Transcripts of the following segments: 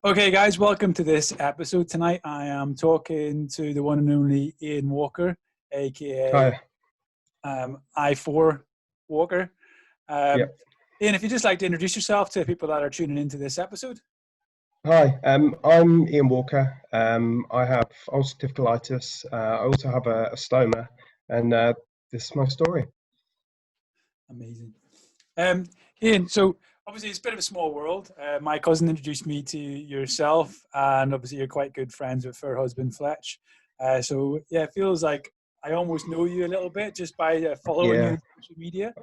Okay, guys, welcome to this episode. Tonight I am talking to the one and only Ian Walker, aka Hi. I4 Walker. Yep. Ian, if you'd just like to introduce yourself to people that are tuning into this episode. Hi, I'm Ian Walker. I have ulcerative colitis. I also have a stoma, and this is my story. Amazing. Ian, so obviously it's a bit of a small world. My cousin introduced me to yourself, and obviously you're quite good friends with her husband, Fletch. So yeah, it feels like I almost know you a little bit just by following you Yeah. on social media.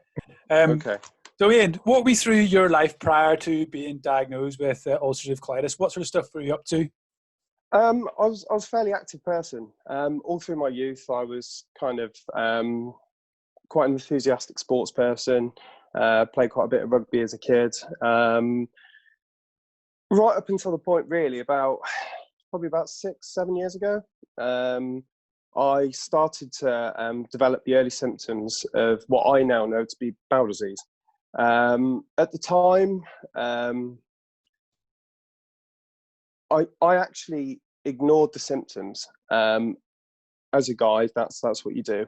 Okay. So Ian, walk me through your life prior to being diagnosed with ulcerative colitis. What sort of stuff were you up to? I was a fairly active person. All through my youth, I was kind of quite an enthusiastic sports person. Played quite a bit of rugby as a kid. Right up until the point, really, probably about 6-7 years ago, I started to develop the early symptoms of what I now know to be bowel disease. At the time, I actually ignored the symptoms. As a guy, that's what you do.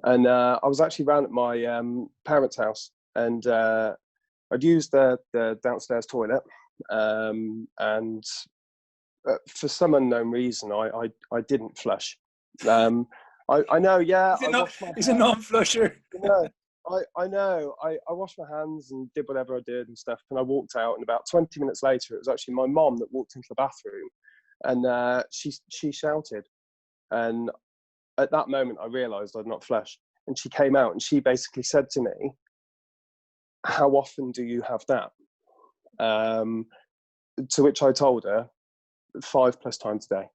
And I was actually round at my parents' house, and I'd used the downstairs toilet, and for some unknown reason, I didn't flush. I know, yeah. He's a non-flusher. I know. I washed my hands and did whatever I did and stuff, and I walked out. And about 20 minutes later, it was actually my mom that walked into the bathroom, and she shouted. And at that moment, I realised I'd not flushed. And she came out and she basically said to me, "How often do you have that?" To which I told her 5+ times a day.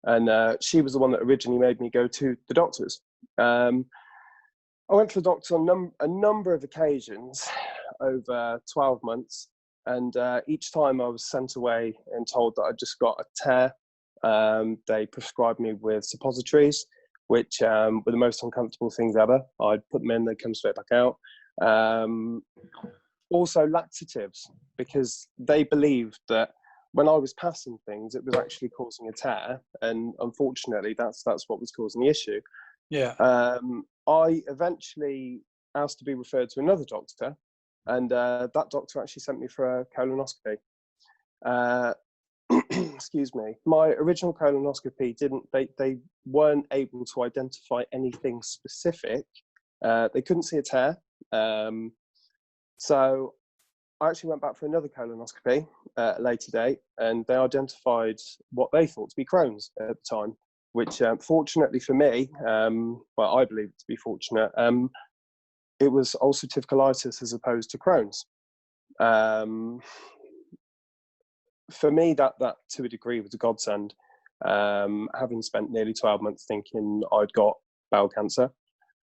And she was the one that originally made me go to the doctors. I went to the doctor on a number of occasions over 12 months. And each time I was sent away and told that I just got a tear. They prescribed me with suppositories, which were the most uncomfortable things ever. I'd put them in, they'd come straight back out. Also laxatives, because they believed that when I was passing things, it was actually causing a tear. And unfortunately, that's what was causing the issue. Yeah. I eventually asked to be referred to another doctor, and that doctor actually sent me for a colonoscopy. Excuse me. My original colonoscopy they weren't able to identify anything specific. They couldn't see a tear. So I actually went back for another colonoscopy at a later date, and they identified what they thought to be Crohn's at the time, which fortunately for me, well, I believe it to be fortunate, it was ulcerative colitis as opposed to Crohn's. For me, that to a degree was a godsend, having spent nearly 12 months thinking I'd got bowel cancer.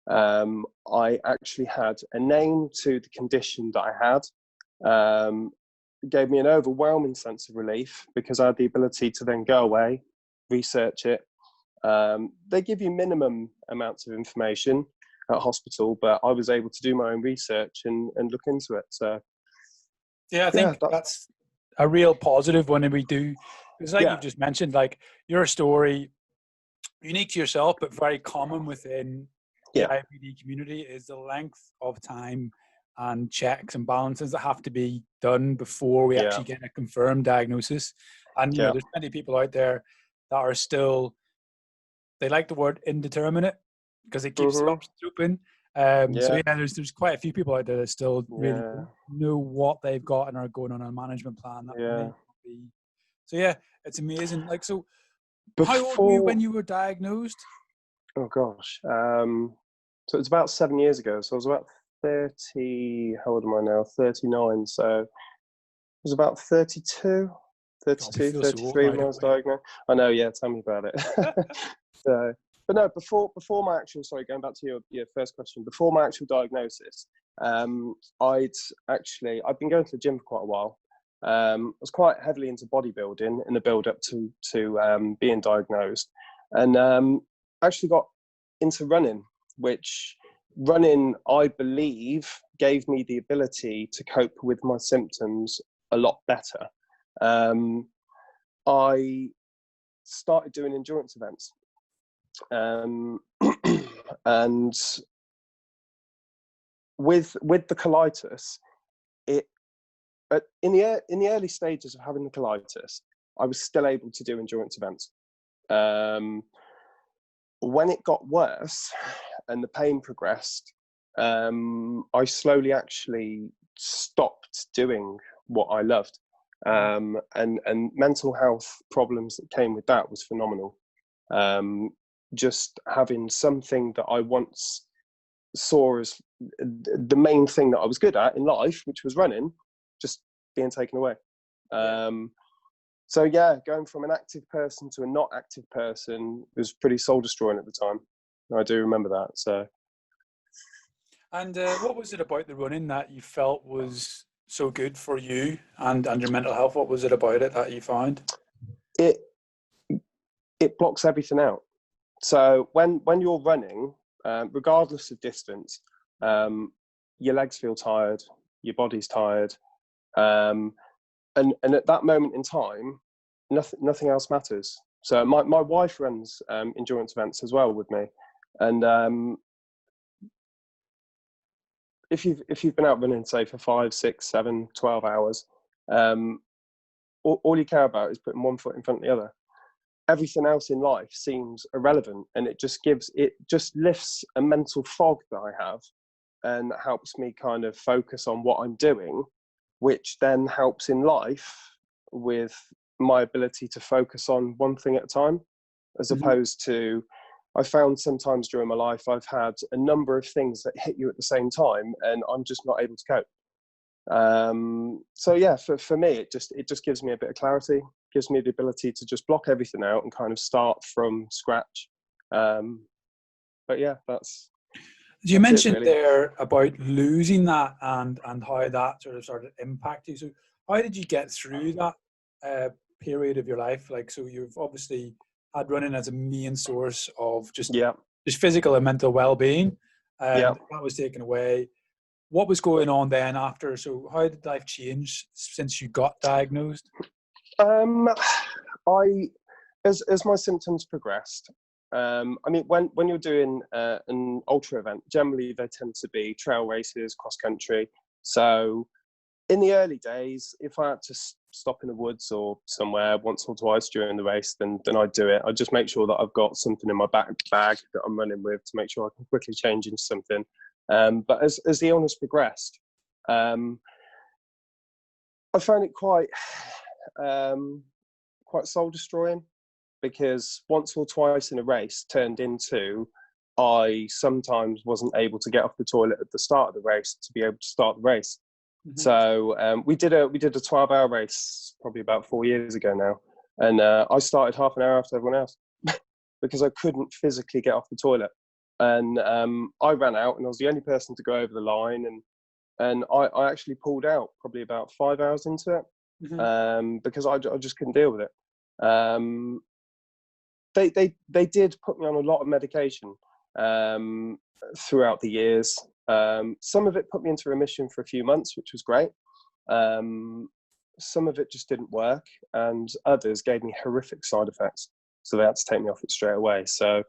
I actually had a name to the condition that I had. It gave me an overwhelming sense of relief because I had the ability to then go away, research it. They give you minimum amounts of information at hospital, but I was able to do my own research and look into it. So yeah, I think that's a real positive when we do. It's like Yeah. you've just mentioned, like your story, unique to yourself, but very common within the IBD community, is the length of time and checks and balances that have to be done before we actually get a confirmed diagnosis. And you know, there's plenty of people out there that are still, they like the word indeterminate because it keeps the options open. So yeah, there's quite a few people out there that still really don't know what they've got and are going on a management plan. That may be. So yeah, it's amazing. Like, so how old were you when you were diagnosed? Oh gosh. So it's about 7 years ago. So I was about 30, how old am I now? 39. So it was about 32, 33 when I was diagnosed. I know, yeah, tell me about it. So, but no, before my actual, sorry, going back to your first question, before my actual diagnosis, I'd been going to the gym for quite a while. I was quite heavily into bodybuilding in the build up to being diagnosed, and actually got into running, which running, I believe, gave me the ability to cope with my symptoms a lot better. I started doing endurance events, and with the colitis, in the early stages of having the colitis, I was still able to do endurance events. When it got worse and the pain progressed, I slowly actually stopped doing what I loved. And mental health problems that came with that was phenomenal. Just having something that I once saw as the main thing that I was good at in life, which was running, just being taken away. So yeah, going from an active person to a not active person was pretty soul destroying at the time. I do remember that. So. And what was it about the running that you felt was so good for you and your mental health? What was it about it that you found? It blocks everything out. So when you're running, regardless of distance, your legs feel tired, your body's tired, and at that moment in time, nothing else matters. So my wife runs endurance events as well with me, and if you've been out running, say, for 5, 6, 7, 12 hours, all you care about is putting one foot in front of the other. Everything else in life seems irrelevant, and it just lifts a mental fog that I have, and helps me kind of focus on what I'm doing, which then helps in life with my ability to focus on one thing at a time, as opposed to, I found sometimes during my life I've had a number of things that hit you at the same time, and I'm just not able to cope. So yeah, for me, it just gives me a bit of clarity, gives me the ability to just block everything out and kind of start from scratch. But yeah, you mentioned really there about losing that and how that sort of started to impact you. So how did you get through that period of your life? Like, so you've obviously had running as a main source of just physical and mental well-being, and that was taken away. What was going on then after? So how did life change since you got diagnosed? As my symptoms progressed, I mean, when you're doing an ultra event, generally they tend to be trail races, cross country. So in the early days, if I had to stop in the woods or somewhere once or twice during the race, then I'd do it. I'd just make sure that I've got something in my bag that I'm running with to make sure I can quickly change into something. But as the illness progressed, I found it quite soul destroying, because once or twice in a race turned into, I sometimes wasn't able to get off the toilet at the start of the race to be able to start the race. So we did a 12-hour race probably about 4 years ago now, and I started half an hour after everyone else because I couldn't physically get off the toilet, and I ran out, and I was the only person to go over the line, and I actually pulled out probably about 5 hours into it, because I just couldn't deal with it. They did put me on a lot of medication throughout the years. Some of it put me into remission for a few months, which was great. Some of it just didn't work, and others gave me horrific side effects, so they had to take me off it straight away. So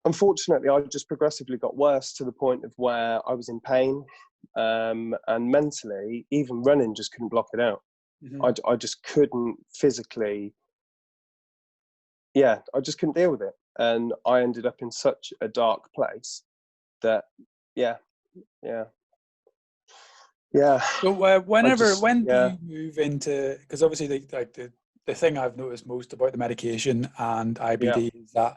unfortunately, I just progressively got worse to the point of where I was in pain, and mentally, even running just couldn't block it out. I just couldn't physically. Yeah, I just couldn't deal with it, and I ended up in such a dark place that, yeah. So when do you move into? Because obviously, the thing I've noticed most about the medication and IBD is that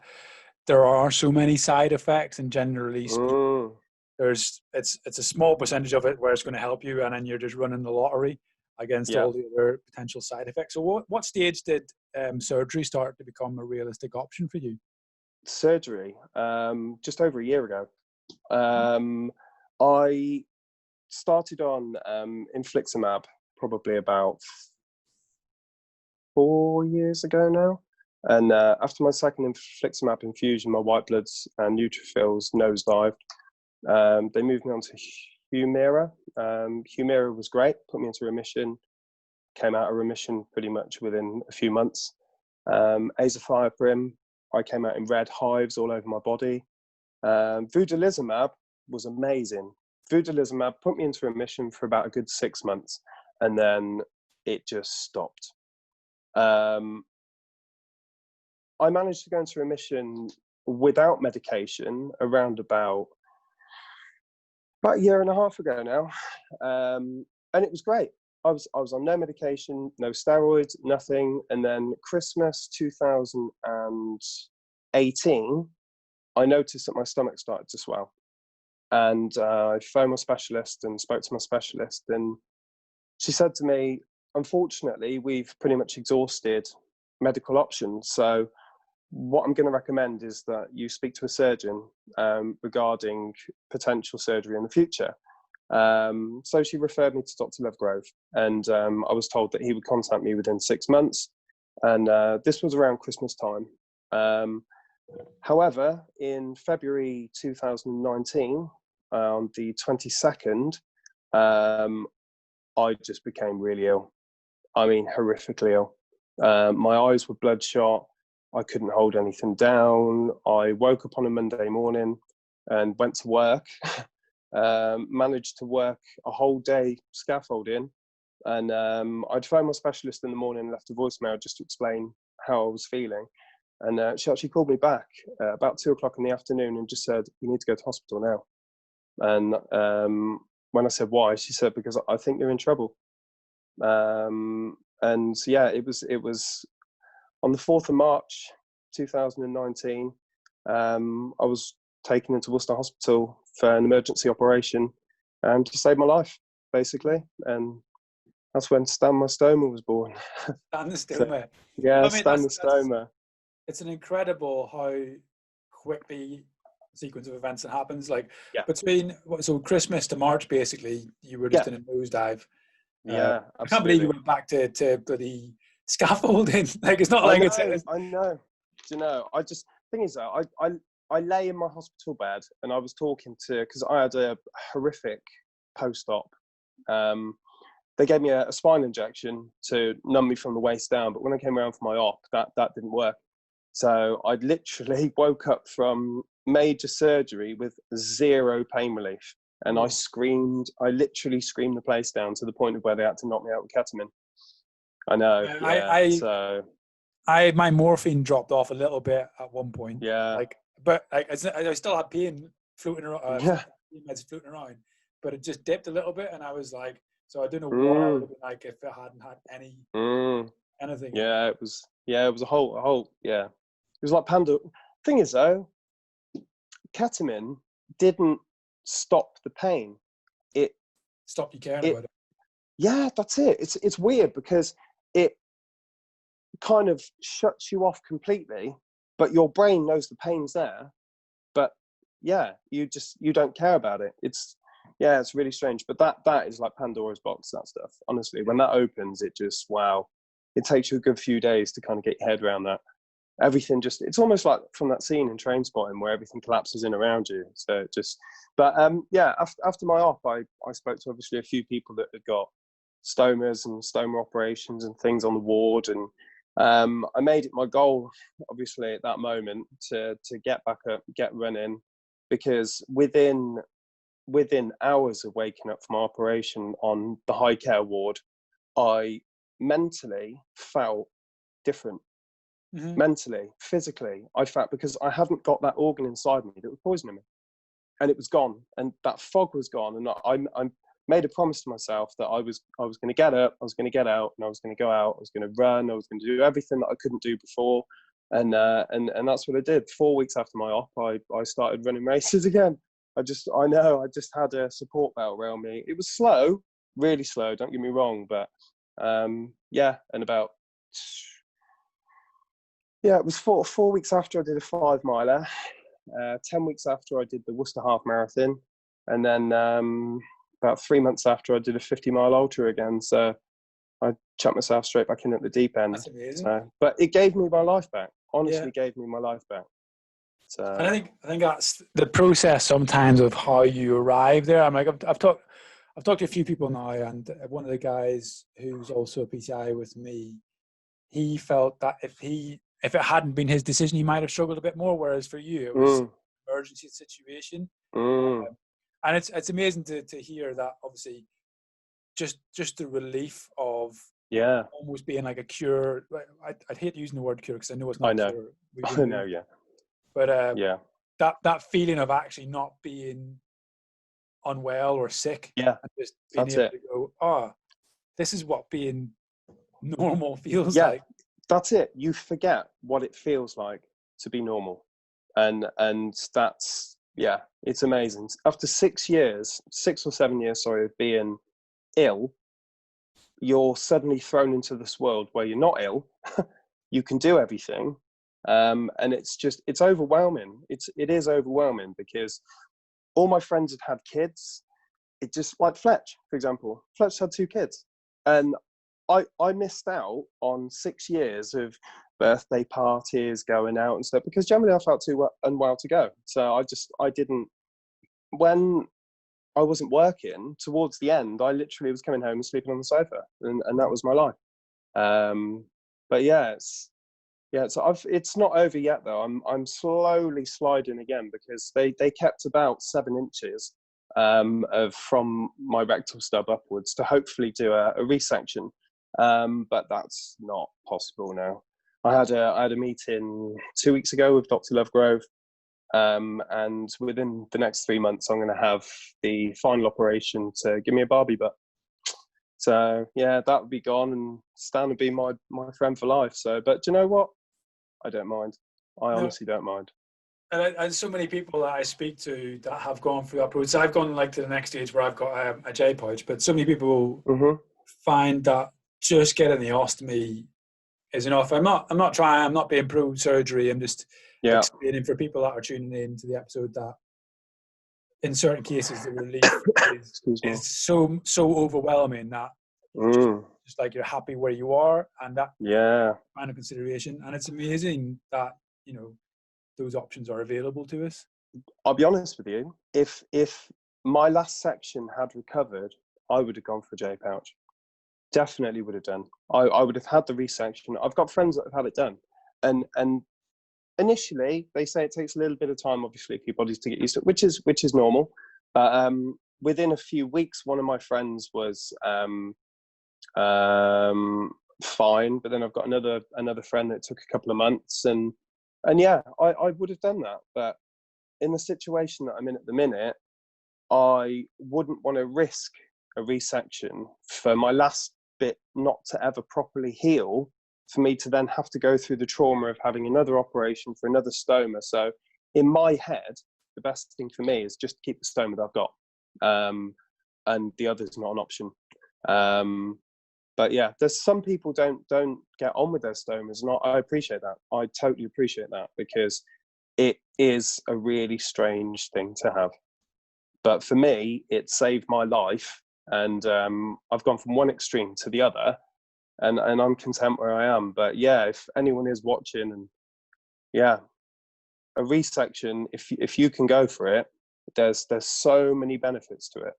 there are so many side effects, and generally speaking, it's a small percentage of it where it's going to help you, and then you're just running the lottery against all the other potential side effects. So what stage did surgery start to become a realistic option for you? Surgery, just over a year ago. I started on infliximab probably about 4 years ago now. And after my second infliximab infusion, my white bloods and neutrophils nosedived. They moved me on to Humira. Humira was great, put me into remission, came out of remission pretty much within a few months. Azathioprine, I came out in red hives all over my body. Vedolizumab was amazing. Vedolizumab put me into remission for about a good 6 months, and then it just stopped. I managed to go into remission without medication around about a year and a half ago now, and it was great. I was on no medication, no steroids, nothing. And then Christmas 2018, I noticed that my stomach started to swell, and I phoned my specialist and spoke to my specialist, and she said to me, unfortunately, we've pretty much exhausted medical options. So what I'm going to recommend is that you speak to a surgeon regarding potential surgery in the future. So she referred me to Dr. Lovegrove, and I was told that he would contact me within 6 months. And this was around Christmas time. However, in February 2019, on the 22nd, I just became really ill. I mean, horrifically ill. My eyes were bloodshot. I couldn't hold anything down. I woke up on a Monday morning and went to work, managed to work a whole day scaffolding. And I'd phoned my specialist in the morning and left a voicemail just to explain how I was feeling. And she actually called me back about 2 o'clock in the afternoon and just said, you need to go to hospital now. And when I said why, she said, because I think you're in trouble. And so, yeah, it was on the 4th of March 2019. I was taken into Worcester Hospital for an emergency operation to save my life, basically. And that's when Stan my stoma was born. Stan the stoma. So, yeah, I mean, Stan the stoma. It's an incredible how quickly sequence of events that happens. Like between Christmas to March, basically, you were just in a nosedive. Yeah, I can't believe you went back to bloody scaffolding. Like it's not like it's. I know. Do you know? Thing is though, I lay in my hospital bed and I was talking to, because I had a horrific post-op. They gave me a spine injection to numb me from the waist down, but when I came around for my op, that didn't work. So I literally woke up from major surgery with 0 pain relief. And I literally screamed the place down to the point of where they had to knock me out with ketamine. I know. My morphine dropped off a little bit at one point. Yeah. But I still had pain floating around. Meds floating around, but it just dipped a little bit, and I was like, so I don't know what I would have been like if it hadn't had anything. Yeah, it was a whole. Yeah, it was like Panda. Thing is though, ketamine didn't stop the pain. It stopped you caring about it. Yeah, that's it. It's weird because it kind of shuts you off completely, but your brain knows the pain's there. But yeah, you don't care about it. It's really strange. But that is like Pandora's box, that stuff. Honestly, when that opens, it just, wow. It takes you a good few days to kind of get your head around that. Everything it's almost like from that scene in Trainspotting where everything collapses in around you. So after my op, I spoke to obviously a few people that had got stomas and stoma operations and things on the ward, and I made it my goal, obviously at that moment, to get back up, get running, because within hours of waking up from my operation on the high care ward, I mentally felt different. Mentally, physically, I felt, because I hadn't got that organ inside me that was poisoning me, and it was gone, and that fog was gone. And I made a promise to myself that I was going to get up, I was going to get out, and I was going to go out, I was going to run, I was going to do everything that I couldn't do before, and that's what I did. 4 weeks after my op, I started running races again. I just had a support belt around me. It was slow, really slow, don't get me wrong, but and about it was four weeks after I did a 5 miler, 10 weeks after I did the Worcester Half Marathon, and then about 3 months after I did a 50-mile ultra again. So I chucked myself straight back in at the deep end. That's amazing. So, but it gave me my life back. Honestly, gave me my life back. So, and I think that's the process sometimes of how you arrive there. I'm like, I've I've talked to a few people now, and one of the guys who's also a PCI with me, he felt that if it hadn't been his decision, he might have struggled a bit more. Whereas for you, it was an emergency situation. And it's amazing to hear that, obviously, just the relief of almost being like a cure. I'd hate using the word cure because I know it's not a cure. I know, yeah. But that feeling of actually not being unwell or sick, and just being able to go, oh, this is what being normal feels like. That's it. You forget what it feels like to be normal, and that's it's amazing. After 6 or 7 years, of being ill, you're suddenly thrown into this world where you're not ill. You can do everything, and it's overwhelming. It is overwhelming because all my friends had kids. It just, like Fletch, for example. Fletch had 2 kids, and I missed out on 6 years of birthday parties, going out and stuff, because generally I felt too unwell to go. So I didn't, when I wasn't working, towards the end, I literally was coming home and sleeping on the sofa, and that was my life. But it's not over yet though. I'm slowly sliding again, because they kept about 7 inches from my rectal stub upwards to hopefully do a resection. But that's not possible now. I had a meeting 2 weeks ago with Dr. Lovegrove, and within the next 3 months, I'm going to have the final operation to give me a Barbie butt. So that would be gone, and Stan would be my friend for life. So, but do you know what? I don't mind. I honestly don't mind. And so many people that I speak to that have gone through that process. I've gone to the next stage where I've got a J pouch, but so many people find that just getting the ostomy is enough. I'm not being pro surgery. I'm just explaining for people that are tuning in to the episode that in certain cases the relief is so overwhelming that just like you're happy where you are, and that kind of consideration. And it's amazing that those options are available to us. I'll be honest with you, if my last section had recovered, I would have gone for a J pouch. Definitely would have done. I would have had the resection. I've got friends that have had it done, and initially they say it takes a little bit of time, obviously, for your bodies to get used to it, which is normal. But within a few weeks, one of my friends was fine, but then I've got another friend that took a couple of months, and I would have done that. But in the situation that I'm in at the minute, I wouldn't want to risk a resection for my last bit not to ever properly heal, for me to then have to go through the trauma of having another operation for another stoma. So in my head, the best thing for me is just to keep the stoma that I've got, and the other's not an option. But there's some people don't get on with their stomas, and I appreciate that. I totally appreciate that, because it is a really strange thing to have. But for me, it saved my life, and I've gone from one extreme to the other, and I'm content where I am. But if anyone is watching, and a resection, if you can go for it, there's so many benefits to it.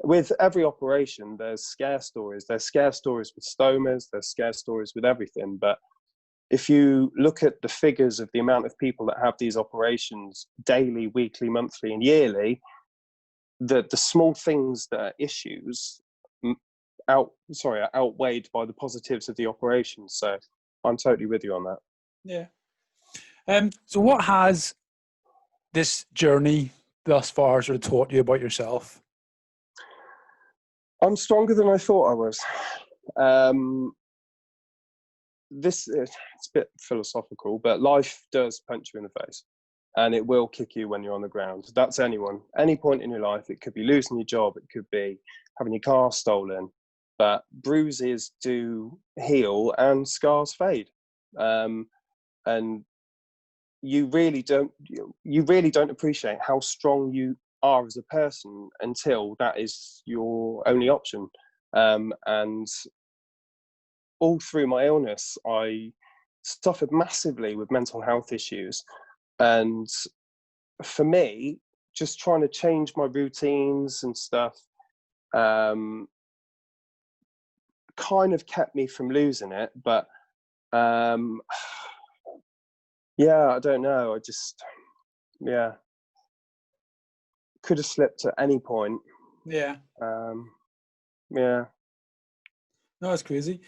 With every operation, there's scare stories. There's scare stories with stomas, there's scare stories with everything. But if you look at the figures of the amount of people that have these operations daily, weekly, monthly, and yearly, the small things that are issues are outweighed by the positives of the operation. So I'm totally with you on that. Yeah. So what has this journey thus far sort of taught you about yourself? I'm stronger than I thought I was. It's a bit philosophical, but life does punch you in the face, and it will kick you when you're on the ground. That's anyone, any point in your life. It could be losing your job, it could be having your car stolen, but bruises do heal and scars fade. And you really don't appreciate how strong you are as a person until that is your only option. And all through my illness, I suffered massively with mental health issues. And for me, just trying to change my routines and stuff, kind of kept me from losing it. But yeah, I don't know. I just, yeah, could have slipped at any point. Yeah. Yeah. No, that's crazy.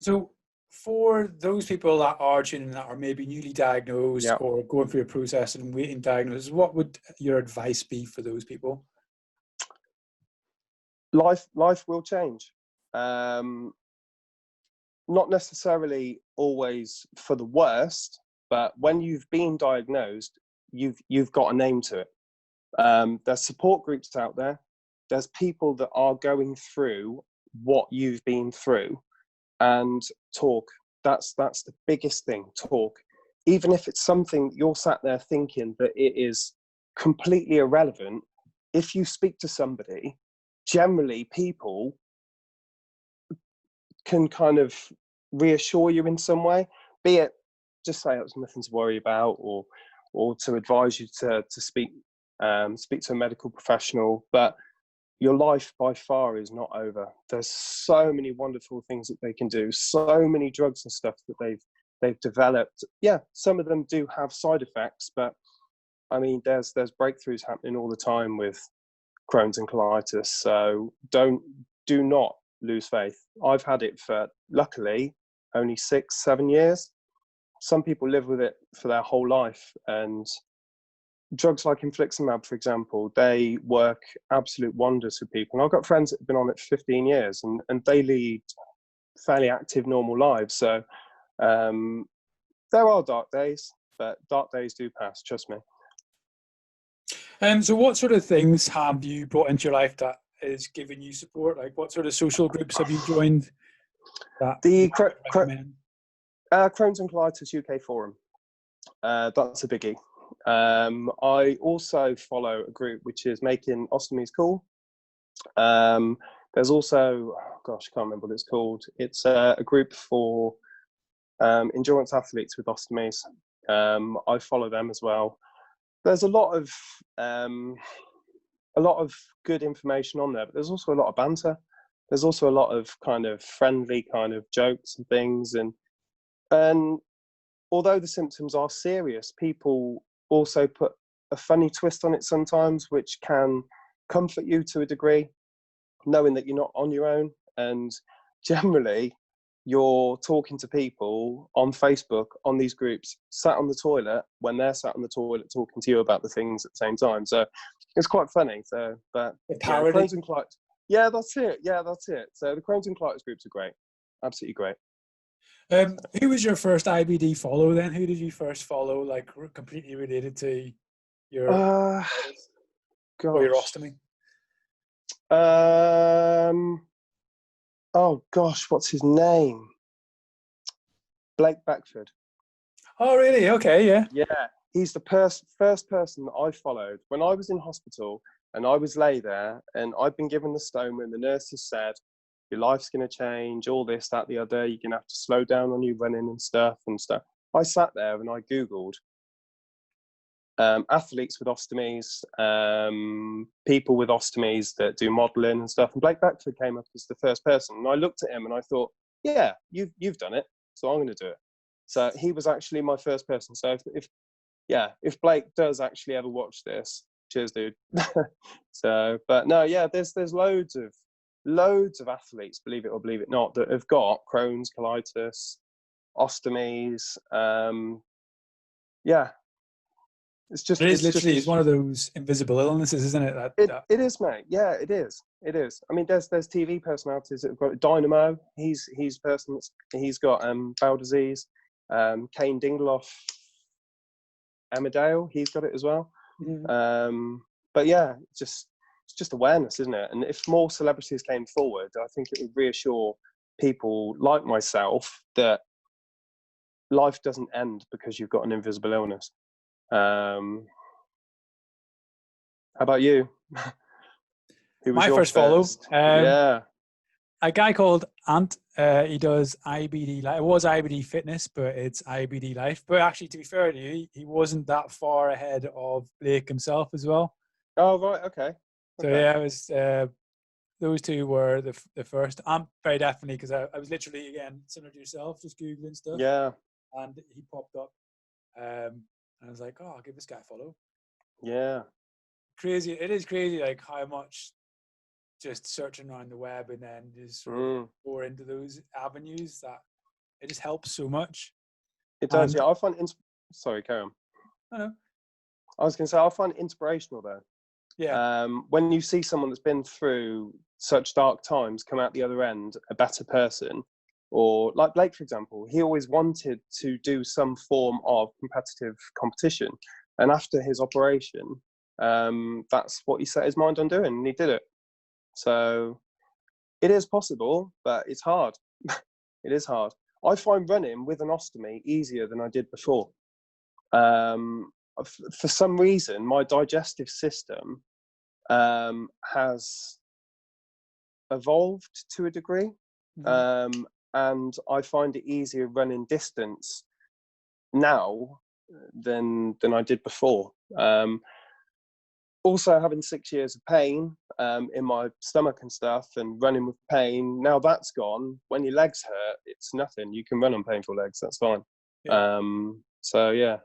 So for those people that are tuning in that are maybe newly diagnosed or going through a process and waiting diagnosis, what would your advice be for those people? Life will change. Not necessarily always for the worst, but when you've been diagnosed, you've got a name to it. There's support groups out there. There's people that are going through what you've been through, and talk. That's the biggest thing. Talk. Even if it's something you're sat there thinking that it is completely irrelevant, if you speak to somebody, generally people can kind of reassure you in some way, be it just say it's nothing to worry about, or to advise you to speak to a medical professional. But your life by far is not over. There's so many wonderful things that they can do, so many drugs and stuff that they've developed. Yeah, some of them do have side effects, but I mean, there's breakthroughs happening all the time with Crohn's and colitis. So do not lose faith. I've had it for, luckily, only 6-7 years. Some people live with it for their whole life, and drugs like infliximab, for example, they work absolute wonders for people. And I've got friends that have been on it for 15 years, and they lead fairly active, normal lives. So there are dark days, but dark days do pass, trust me. So what sort of things have you brought into your life that is giving you support? Like, what sort of social groups have you joined? The Crohn's and Colitis UK Forum. That's a biggie. I also follow a group which is Making Ostomies Cool. There's also, oh gosh, I can't remember what it's called. It's a group for endurance athletes with ostomies. I follow them as well. There's a lot of good information on there, but there's also a lot of banter. There's also a lot of kind of friendly kind of jokes and things, and although the symptoms are serious, people also put a funny twist on it sometimes, which can comfort you to a degree, knowing that you're not on your own. And generally, you're talking to people on Facebook, on these groups, sat on the toilet, when they're sat on the toilet talking to you about the things at the same time. So it's quite funny. So, but Crohn's and Colitis, yeah, that's it. Yeah, that's it. So the Crohn's and Colitis groups are great. Absolutely great. Who was your first IBD follow then? Who did you first follow, like completely related to your or your ostomy? Oh gosh, what's his name? Blake Beckford. Oh really? Okay, yeah. Yeah, he's the first person that I followed when I was in hospital, and I was lay there, and I'd been given the stoma, and the nurses said, your life's going to change, all this, that, the other, you're going to have to slow down on your running and stuff. I sat there and I Googled athletes with ostomies, people with ostomies that do modelling and stuff. And Blake Beckford came up as the first person. And I looked at him and I thought, yeah, you've done it, so I'm going to do it. So he was actually my first person. So if Blake does actually ever watch this, cheers, dude. So, but no, yeah, there's loads of athletes, believe it or believe it not, that have got Crohn's, colitis, ostomies. Yeah, it's one of those invisible illnesses, isn't it? It is, mate. Yeah, it is. It is. I mean, there's TV personalities that have got Dynamo. He's got bowel disease. Kane Dingloff, Amadale, he's got it as well. Mm-hmm. But yeah, it's just awareness, isn't it? And if more celebrities came forward, I think it would reassure people like myself that life doesn't end because you've got an invisible illness. How about you? My first follow. Yeah. A guy called Ant. He does IBD. It was IBD Fitness, but it's IBD Life. But actually, to be fair to you, he wasn't that far ahead of Blake himself as well. Oh right, okay. So yeah, it was those two were the first. I'm very definitely, because I was literally, again, similar to yourself, just Googling stuff. Yeah. And he popped up. And I was like, oh, I'll give this guy a follow. Yeah. Crazy. It is crazy, like, how much just searching around the web and then just sort of go into those avenues, that it just helps so much. It does, yeah. I find sorry, carry on. No. I was going to say, I find it inspirational though. Yeah. When you see someone that's been through such dark times come out the other end a better person, or like Blake, for example, he always wanted to do some form of competitive competition. And after his operation, that's what he set his mind on doing, and he did it. So it is possible, but it's hard. It is hard. I find running with an ostomy easier than I did before. For some reason, my digestive system has evolved to a degree, and I find it easier running distance now than I did before. Also, having 6 years of pain in my stomach and stuff, and running with pain, now that's gone. When your legs hurt, it's nothing. You can run on painful legs. That's fine. Yeah. So yeah.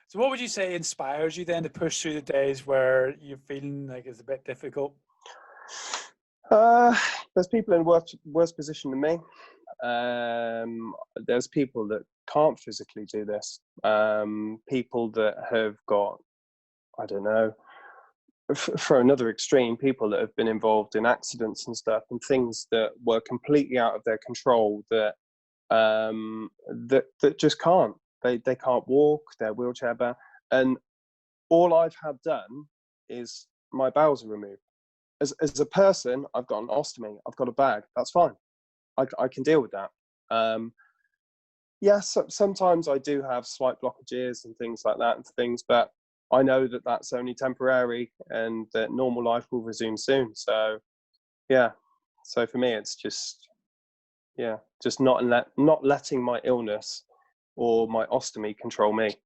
So what would you say inspires you then to push through the days where you're feeling like it's a bit difficult? There's people in worse position than me. There's people that can't physically do this. People that have got, I don't know, for another extreme, people that have been involved in accidents and stuff, and things that were completely out of their control, that just can't. They can't walk, they're wheelchair bound, and all I've had done is my bowels are removed. As a person, I've got an ostomy, I've got a bag, that's fine. I can deal with that. Yes, sometimes I do have slight blockages and things like that, but I know that that's only temporary, and that normal life will resume soon. So yeah, so for me, it's just not letting my illness or my ostomy control me.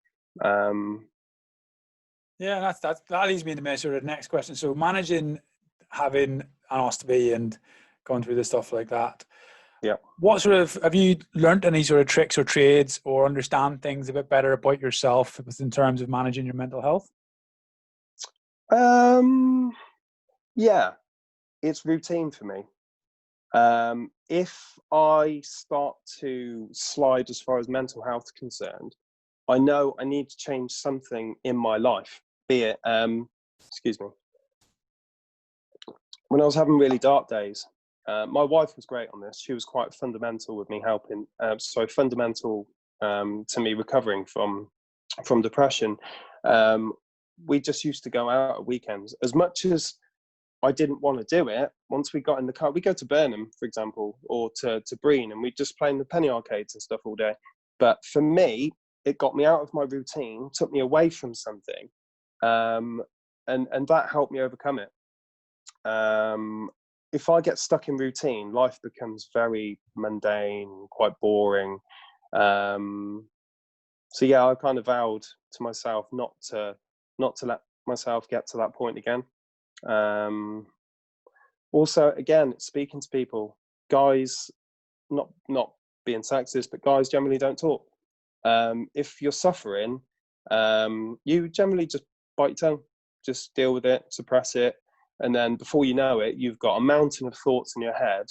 Yeah, that leads me to my sort of next question. So managing having an ostomy and going through the stuff like that. Yeah. What sort of, have you learned any sort of tricks or trades, or understand things a bit better about yourself in terms of managing your mental health? Yeah, it's routine for me. If I start to slide as far as mental health is concerned, I know I need to change something in my life, be it, excuse me, when I was having really dark days. My wife was great on this. She was quite fundamental with me helping, fundamental to me recovering from depression. We just used to go out at weekends. As much as I didn't want to do it, once we got in the car, we go to Burnham, for example, or to Breen, and we just play in the penny arcades and stuff all day. But for me, it got me out of my routine, took me away from something, and that helped me overcome it. If I get stuck in routine, life becomes very mundane, quite boring. So yeah, I kind of vowed to myself not to let myself get to that point again. Also, again, speaking to people, guys, not being sexist, but guys generally don't talk. If you're suffering, you generally just bite your tongue, just deal with it, suppress it, and then before you know it, you've got a mountain of thoughts in your head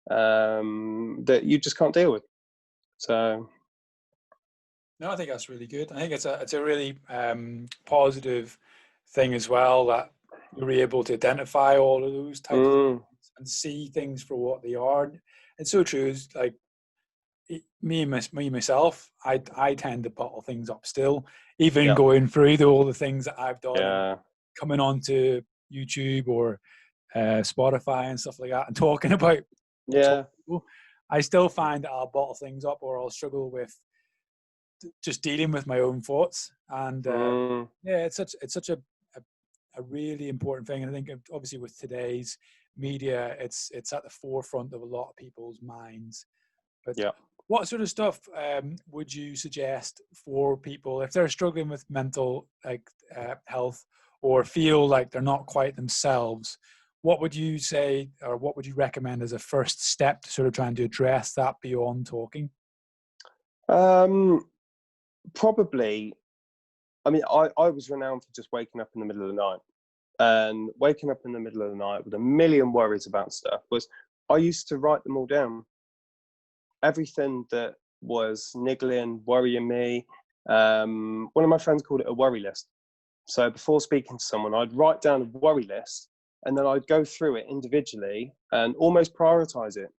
that you just can't deal with. So no, I think that's really good. I think it's a really positive thing as well, that you're able to identify all of those types of things and see things for what they are. It's so true. It's like myself, I tend to bottle things up still, even going through all the things that I've done, coming onto YouTube or Spotify and stuff like that, and talking about people, I still find that I'll bottle things up, or I'll struggle with just dealing with my own thoughts. And it's such a really important thing. And I think obviously with today's media, it's at the forefront of a lot of people's minds. But what sort of stuff would you suggest for people if they're struggling with mental health, or feel like they're not quite themselves? what would you say, or what would you recommend as a first step to sort of trying to address that beyond talking? Probably, I mean, I was renowned for just waking up in the middle of the night. And waking up in the middle of the night with a million worries about stuff I used to write them all down. Everything that was niggling, worrying me. One of my friends called it a worry list. So before speaking to someone, I'd write down a worry list, and then I'd go through it individually and almost prioritize it.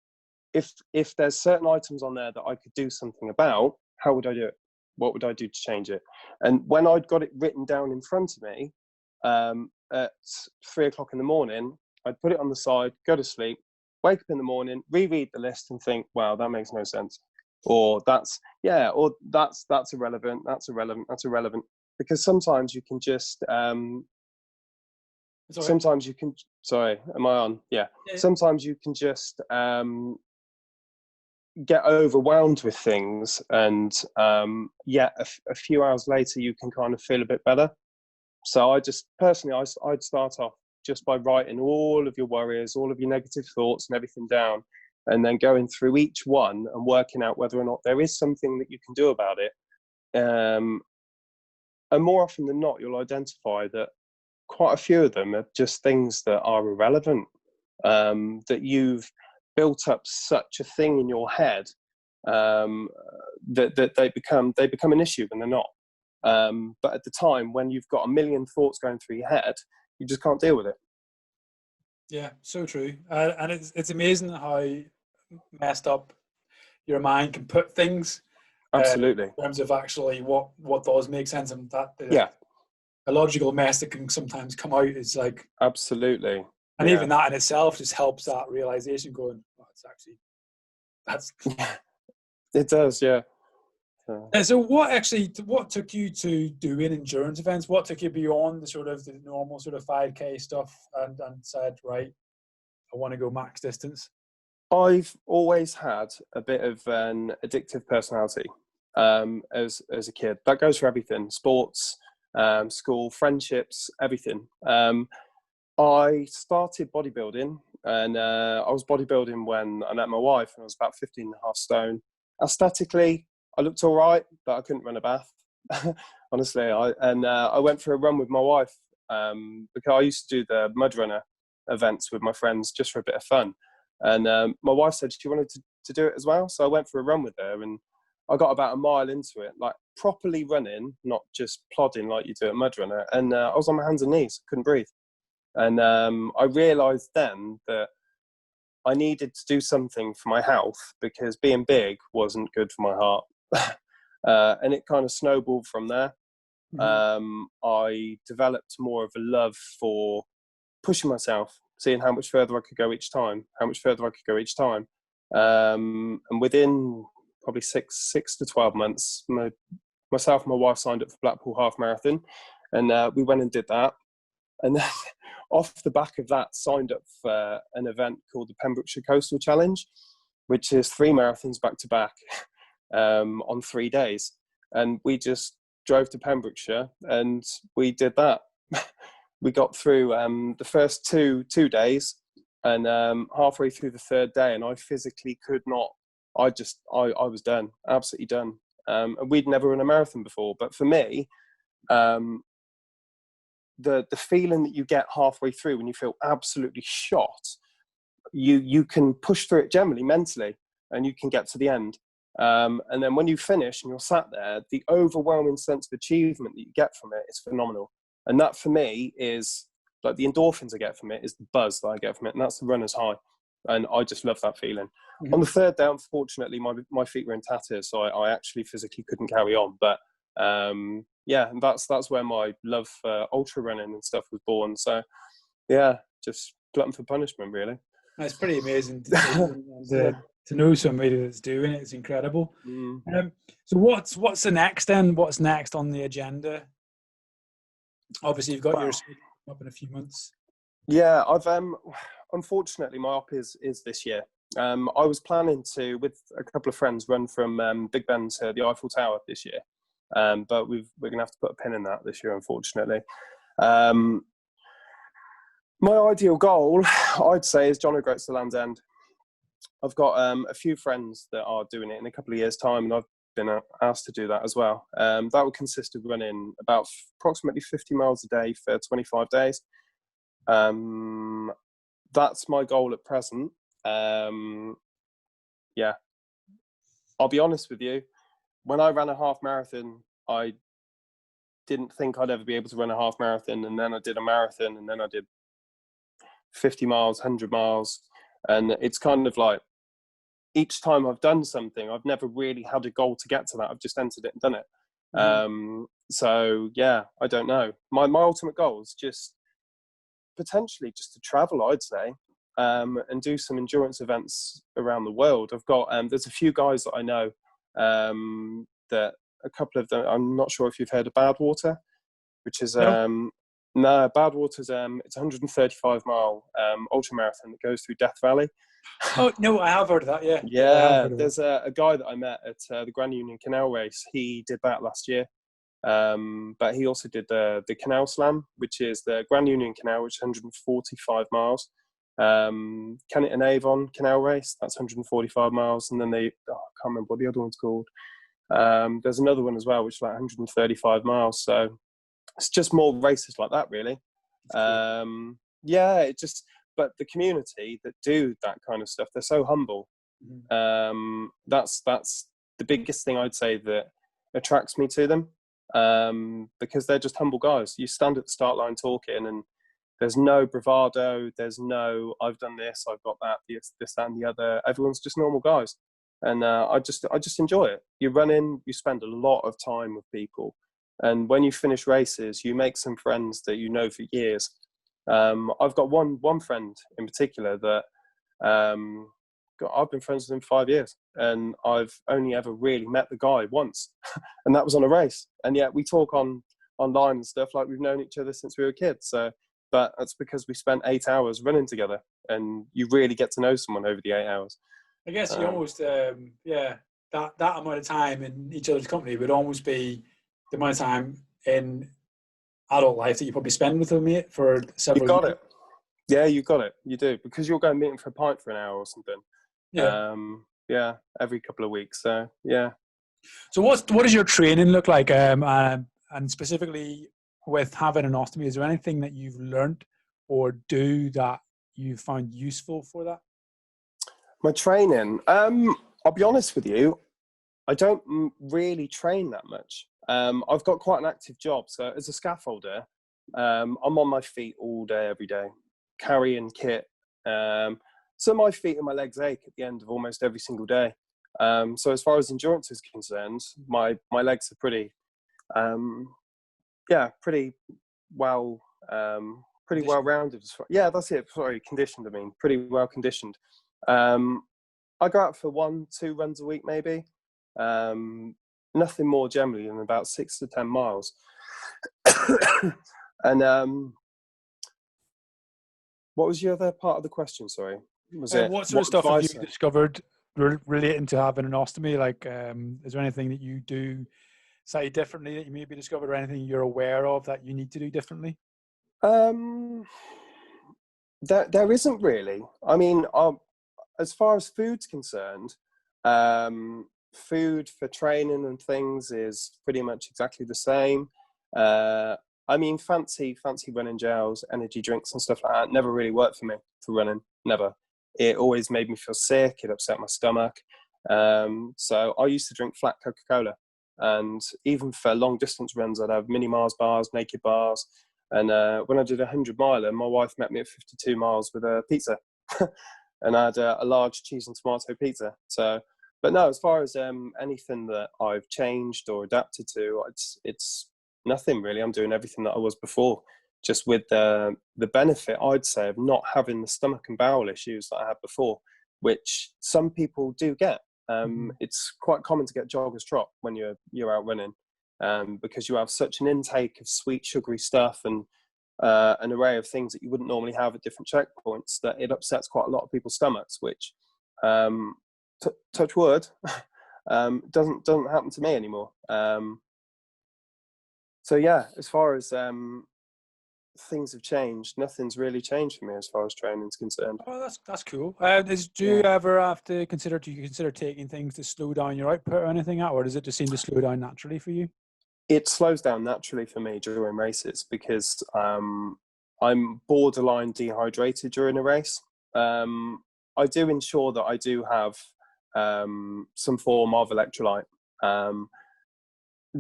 If there's certain items on there that I could do something about, how would I do it? What would I do to change it? And when I'd got it written down in front of me, at 3 o'clock in the morning, I'd put it on the side, go to sleep, wake up in the morning, reread the list and think, wow, that makes no sense. Or that's irrelevant, that's irrelevant. Because sometimes you can just, sometimes you can, sorry, am I on? Yeah. Sometimes you can just get overwhelmed with things, and a few hours later you can kind of feel a bit better. So I'd start off just by writing all of your worries, all of your negative thoughts and everything down, and then going through each one and working out whether or not there is something that you can do about it. And more often than not, you'll identify that quite a few of them are just things that are irrelevant, that you've built up such a thing in your head that they become an issue when they're not. But at the time when you've got a million thoughts going through your head, you just can't deal with it. Yeah, so true. And it's amazing how messed up your mind can put things. Absolutely. In terms of actually what does make sense, and that a logical mess that can sometimes come out is like absolutely. And even that in itself just helps that realization going, oh, that's it does, yeah. So what took you to doing endurance events? What took you beyond the sort of the normal sort of 5K stuff and said, right, I want to go max distance? I've always had a bit of an addictive personality as a kid. That goes for everything: sports, school, friendships, everything. I started bodybuilding, and I was bodybuilding when I met my wife, and I was about 15 and a half stone. Aesthetically, I looked all right, but I couldn't run a bath. Honestly, I went for a run with my wife because I used to do the mud runner events with my friends just for a bit of fun. And my wife said she wanted to do it as well, so I went for a run with her, and I got about a mile into it, like properly running, not just plodding like you do at mud runner. And I was on my hands and knees, couldn't breathe. And I realised then that I needed to do something for my health because being big wasn't good for my heart. And it kind of snowballed from there. Mm-hmm. I developed more of a love for pushing myself, seeing how much further I could go each time, And within probably six to 12 months, myself and my wife signed up for Blackpool Half Marathon, and we went and did that. And then off the back of that, signed up for an event called the Pembrokeshire Coastal Challenge, which is 3 marathons back to back on 3 days. And we just drove to Pembrokeshire and we did that. We got through the first two days, and halfway through the 3rd day, and I physically could not. I was done, absolutely done. And we'd never run a marathon before, but for me, the feeling that you get halfway through when you feel absolutely shot, you can push through it generally mentally, and you can get to the end. And then when you finish and you're sat there, the overwhelming sense of achievement that you get from it is phenomenal. And that for me is like the endorphins I get from it is the buzz that I get from it, and that's the runner's high. And I just love that feeling. Mm-hmm. On the 3rd day, unfortunately, my feet were in tatters, so I actually physically couldn't carry on. But and that's where my love for ultra running and stuff was born. So yeah, just glutton for punishment, really. It's pretty amazing to know somebody that's doing it. It's incredible. So what's the next then? What's next on the agenda? Obviously, you've got yours up in a few months. Yeah, I've unfortunately my op is this year. I was planning to, with a couple of friends, run from Big Ben to the Eiffel Tower this year, but we're going to have to put a pin in that this year, unfortunately. My ideal goal, I'd say, is John O'Groats to Land's End. I've got a few friends that are doing it in a couple of years' time, and I've been asked to do that as well. That would consist of running about approximately 50 miles a day for 25 days. That's my goal at present. Yeah, I'll be honest with you. When I ran a half marathon, I didn't think I'd ever be able to run a half marathon, and then I did a marathon, and then I did 50 miles, 100 miles, and it's kind of like each time I've done something, I've never really had a goal to get to that. I've just entered it and done it. So yeah, I don't know. My ultimate goal is just potentially just to travel, I'd say, and do some endurance events around the world. I've got there's a few guys that I know that a couple of them. I'm not sure if you've heard of Badwater, which is no, Badwater's it's a 135-mile ultra marathon that goes through Death Valley. Oh no, I have heard of that. Yeah. Yeah, there's a guy that I met at the Grand Union Canal race. He did that last year, but he also did the Canal Slam, which is the Grand Union Canal, which is 145 miles. Kennet and Avon Canal race, that's 145 miles, and then I can't remember what the other one's called. There's another one as well, which is like 135 miles. So it's just more races like that, really. Yeah, it just. But the community that do that kind of stuff, they're so humble. That's the biggest thing I'd say that attracts me to them, because they're just humble guys. You stand at the start line talking, and there's no bravado. There's no I've done this, I've got that, this, that, and the other. Everyone's just normal guys, and I just enjoy it. You run in, you spend a lot of time with people, and when you finish races, you make some friends that you know for years. I've got one friend in particular that I've been friends with him 5 years, and I've only ever really met the guy once, and that was on a race. And yet we talk online and stuff like we've known each other since we were kids. So, but that's because we spent 8 hours running together, and you really get to know someone over the 8 hours. I guess you almost that amount of time in each other's company would almost be the amount of time in adult life that you probably spend with them, mate, for several years. You got it. Yeah, you got it. You do, because you'll go and meet him for a pint for an hour or something. Yeah. Every couple of weeks. So yeah. So what does your training look like? And specifically with having an ostomy, is there anything that you've learned or do that you found useful for that? My training. I'll be honest with you. I don't really train that much. I've got quite an active job. So as a scaffolder, I'm on my feet all day, every day, carrying kit. So my feet and my legs ache at the end of almost every single day. So as far as endurance is concerned, my legs are pretty well rounded. Yeah, that's it. Sorry, conditioned. I mean, pretty well conditioned. I go out for 1-2 runs a week, maybe. Nothing more generally than about 6 to 10 miles. And what was your other part of the question? Sorry, was it what sort of stuff have you discovered relating to having an ostomy? Like, is there anything that you do slightly differently that you maybe discovered, or anything you're aware of that you need to do differently? There isn't really. I mean, as far as food's concerned, food for training and things is pretty much exactly the same. I mean, fancy running gels, energy drinks and stuff like that never really worked for me for running. Never. It always made me feel sick. It upset my stomach. So I used to drink flat Coca-Cola, and even for long distance runs, I'd have mini Mars bars, naked bars. And when I did a 100-miler, my wife met me at 52 miles with a pizza, and I had a large cheese and tomato pizza. So, but no, as far as anything that I've changed or adapted to, it's nothing really. I'm doing everything that I was before, just with the benefit, I'd say, of not having the stomach and bowel issues that I had before, which some people do get. It's quite common to get jogger's trot when you're out running, because you have such an intake of sweet, sugary stuff and an array of things that you wouldn't normally have at different checkpoints, that it upsets quite a lot of people's stomachs, which, touch wood, doesn't happen to me anymore. So yeah, as far as things have changed. Nothing's really changed for me as far as training's concerned. Oh, that's cool. Do you ever have to consider? Do you consider taking things to slow down your output or anything, or does it just seem to slow down naturally for you? It slows down naturally for me during races because I'm borderline dehydrated during a race. I do ensure that I do have some form of electrolyte.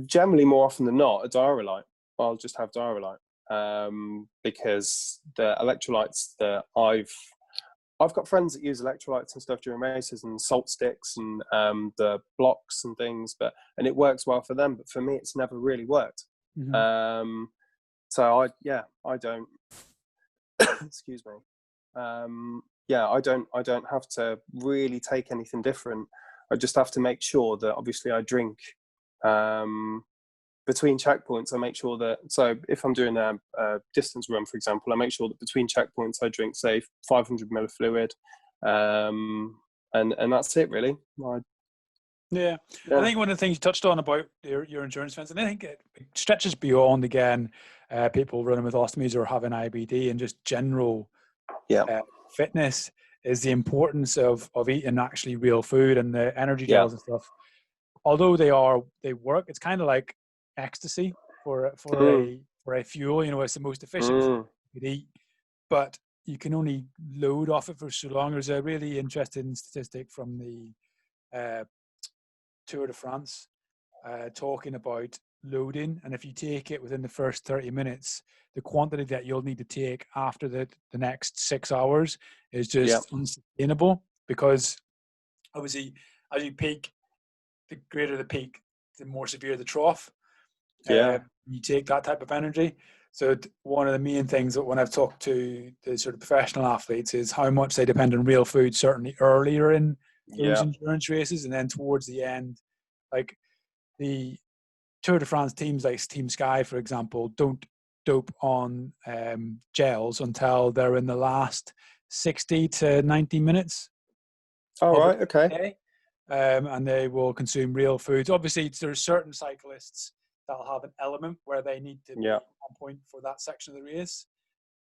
Generally, more often than not, a diarylyte. I'll just have diarylyte because the electrolytes that I've got friends that use electrolytes and stuff during races and salt sticks and the blocks and things, and it works well for them. But for me, it's never really worked. Mm-hmm. So I don't. Excuse me. I don't have to really take anything different. I just have to make sure that obviously I drink between checkpoints. I make sure that, so if I'm doing a distance run, for example, I make sure that between checkpoints I drink, say, 500 ml of fluid, and that's it really. Yeah. I think one of the things you touched on about your endurance fence, and I think it stretches beyond, again, people running with ostomies or having IBD and just general fitness, is the importance of eating actually real food and the energy gels and stuff. Although they work, it's kind of like ecstasy for a fuel. You know, it's the most efficient food you could eat, but you can only load off it for so long. There's a really interesting statistic from the Tour de France talking about loading, and if you take it within the first 30 minutes, the quantity that you'll need to take after the next 6 hours is just unsustainable, because obviously as you peak, the greater the peak, the more severe the trough. You take that type of energy. So one of the main things that when I've talked to the sort of professional athletes is how much they depend on real food, certainly earlier in those endurance races, and then towards the end. Like the Tour de France teams like Team Sky, for example, don't dope on gels until they're in the last 60 to 90 minutes. All right, okay. And they will consume real foods. Obviously, there's certain cyclists that'll have an element where they need to be on point for that section of the race,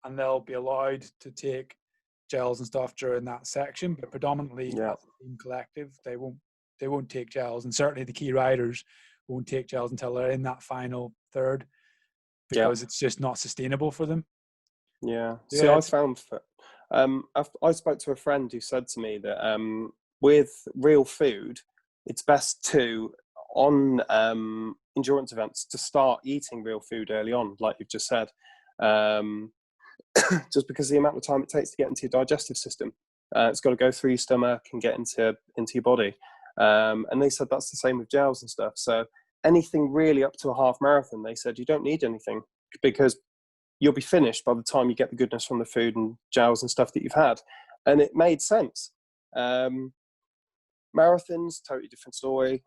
and they'll be allowed to take gels and stuff during that section. But predominantly, as a team collective, they won't take gels, and certainly the key riders won't take gels until they're in that final third, because it's just not sustainable for them. See, I found I spoke to a friend who said to me that with real food, it's best to, on endurance events, to start eating real food early on, like you've just said, just because of the amount of time it takes to get into your digestive system. It's got to go through your stomach and get into your body. And they said that's the same with gels and stuff. So anything really up to a half marathon, they said you don't need anything, because you'll be finished by the time you get the goodness from the food and gels and stuff that you've had. And it made sense. Marathons, totally different story.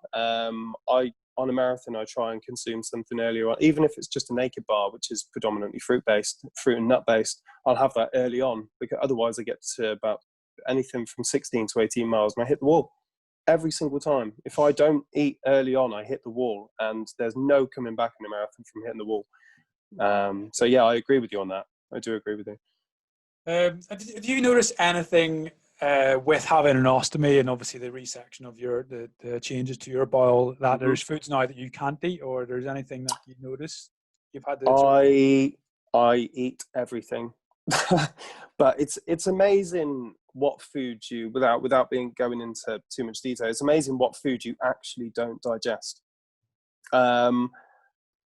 On a marathon, I try and consume something earlier on, even if it's just a naked bar, which is predominantly fruit and nut based. I'll have that early on, because otherwise I get to about anything from 16 to 18 miles and I hit the wall every single time. If I don't eat early on, I hit the wall, and there's no coming back in a marathon from hitting the wall. So yeah, I agree with you on that. I do agree with you. Have you noticed anything with having an ostomy and obviously the resection of the changes to your bowel, that there's foods now that you can't eat, or there's anything that you notice you've had to I eat everything. But it's amazing what food you, without going into too much detail, it's amazing what food you actually don't digest.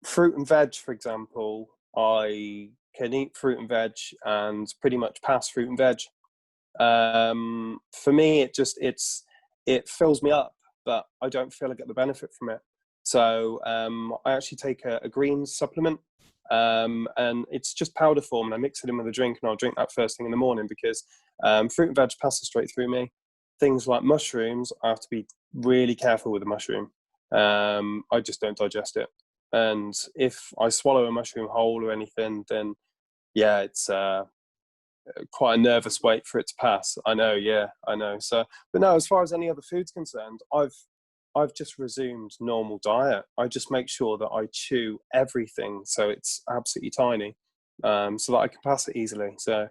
Fruit and veg, for example, I can eat fruit and veg and pretty much pass fruit and veg. For me, it fills me up, but I don't feel I get the benefit from it. So I actually take a green supplement, and it's just powder form, and I mix it in with a drink, and I'll drink that first thing in the morning, because fruit and veg passes straight through me. Things like mushrooms, I have to be really careful with a mushroom. I just don't digest it. And if I swallow a mushroom whole or anything, then it's quite a nervous wait for it to pass. I know. So, but no, as far as any other food's concerned, I've just resumed normal diet. I just make sure that I chew everything, so it's absolutely tiny. so that I can pass it easily. So,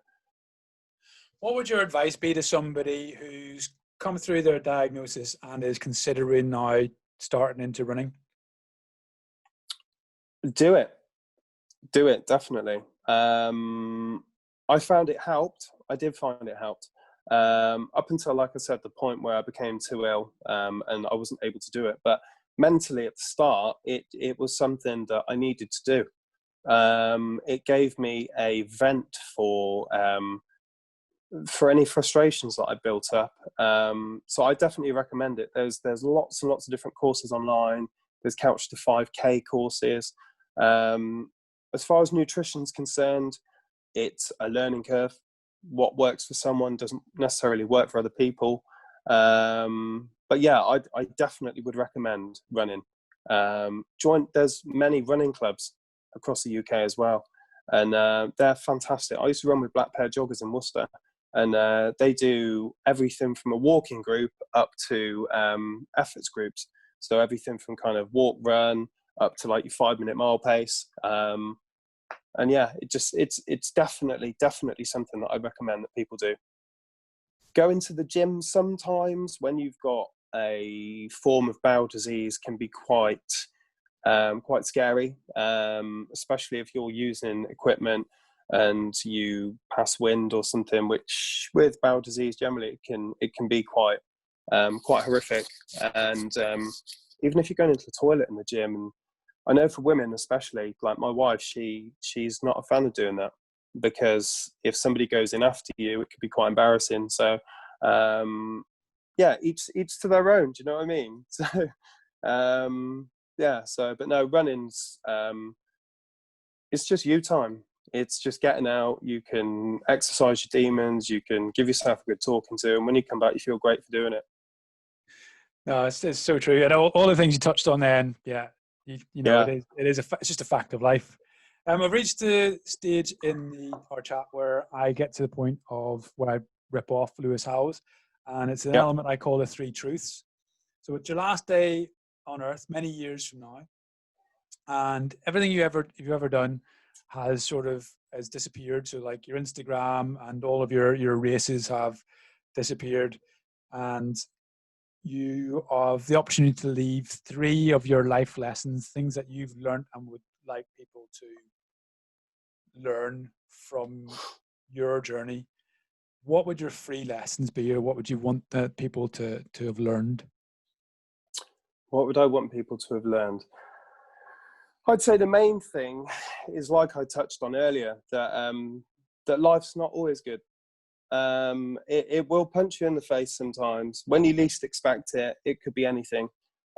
what would your advice be to somebody who's come through their diagnosis and is considering now starting into running? Do it, definitely. I found it helped. I did find it helped. Up until, like I said, the point where I became too ill, and I wasn't able to do it. But mentally at the start, it was something that I needed to do. It gave me a vent for any frustrations that I built up. So I definitely recommend it. There's lots and lots of different courses online. There's Couch to 5K courses. As far as nutrition's concerned, it's a learning curve. What works for someone doesn't necessarily work for other people. But yeah, I definitely would recommend running. There's many running clubs across the UK as well, and they're fantastic. I used to run with Black Pair Joggers in Worcester, and they do everything from a walking group up to efforts groups. So everything from kind of walk, run, up to like your 5-minute mile pace. And yeah, it's definitely something that I recommend that people do. Going to the gym sometimes when you've got a form of bowel disease can be quite scary, especially if you're using equipment and you pass wind or something, which with bowel disease generally it can be quite horrific. And even if you're going into the toilet in the gym, and I know for women especially, like my wife, she's not a fan of doing that, because if somebody goes in after you, it could be quite embarrassing. So yeah, each to their own, do you know what I mean? So yeah, but no, running's it's just you time. It's just getting out. You can exercise your demons, you can give yourself a good talking to, and when you come back you feel great for doing it. No, it's so true. And all the things you touched on then, yeah, you know, Yeah. it's just a fact of life. I've reached the stage in our chat where I get to the point of where I rip off Lewis Howes, and it's an element I call the 3 truths. So it's your last day on earth, many years from now, and everything you've ever done has disappeared. So like your Instagram and all of your races have disappeared, and you have the opportunity to leave 3 of your life lessons, things that you've learned and would like people to learn from your journey. What would your 3 lessons be, or what would you want the people to have learned? What would I want people to have learned? I'd say the main thing is, like I touched on earlier, that life's not always good. It will punch you in the face sometimes. When you least expect it, it could be anything.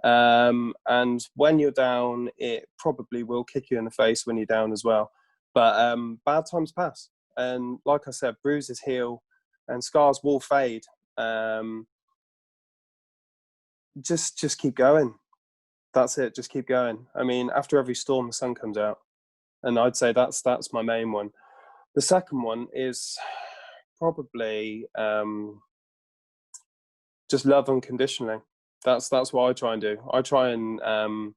And when you're down, it probably will kick you in the face when you're down as well. But bad times pass. And like I said, bruises heal and scars will fade. Just keep going. That's it. Just keep going. I mean, after every storm, the sun comes out. And I'd say that's my main one. The second one is probably just love unconditionally. That's what I try and do. I try and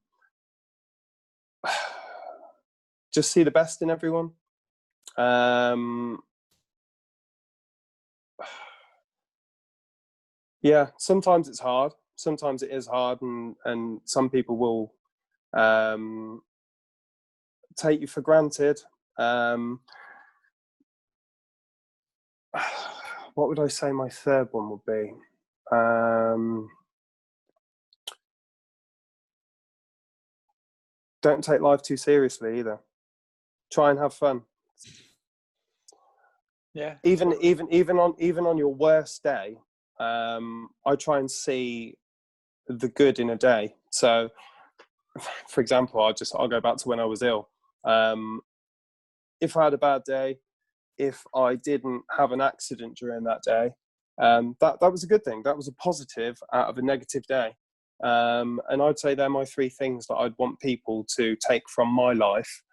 just see the best in everyone. Yeah, sometimes it's hard. Sometimes it is hard, and some people will take you for granted. What would I say my third one would be? Don't take life too seriously either. Try and have fun. Yeah. Even on your worst day, I try and see the good in a day. So, for example, I'll go back to when I was ill. If I had a bad day, if I didn't have an accident during that day, that was a good thing. That was a positive out of a negative day. And I'd say they're my 3 things that I'd want people to take from my life.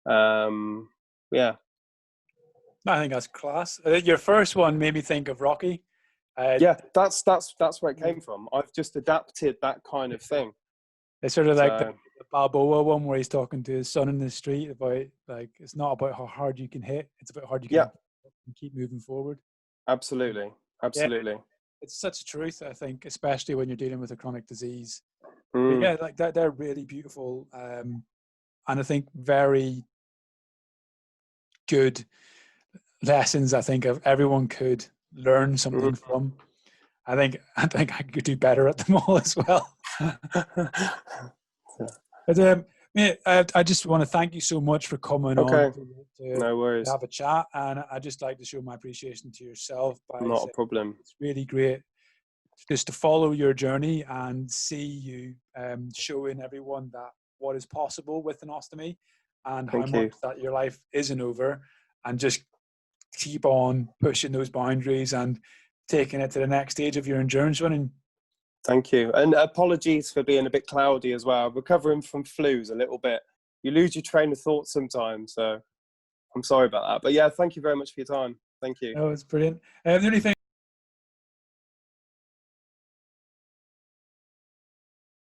Yeah. I think that's class. Your first one made me think of Rocky. Yeah, that's where it came from. I've just adapted that kind of thing. It's sort of like Balboa one where he's talking to his son in the street about, like, it's not about how hard you can hit, it's about how hard you can keep moving forward. Absolutely. Yeah, it's such a truth, I think, especially when you're dealing with a chronic disease. But Mm. yeah, like they're really beautiful, and I think very good lessons. I think everyone could learn something from. I think I could do better at them all as well. But I just want to thank you so much for coming on No worries. to have a chat, and I just like to show my appreciation to yourself by Not a problem. it's really great just to follow your journey and see you showing everyone that what is possible with an ostomy, and how much that your life isn't over, and just keep on pushing those boundaries and taking it to the next stage of your endurance running. Thank you. And apologies for being a bit cloudy as well. Recovering from flus a little bit. You lose your train of thought sometimes, so I'm sorry about that. But yeah, thank you very much for your time. Thank you. Oh, it's brilliant. The only thing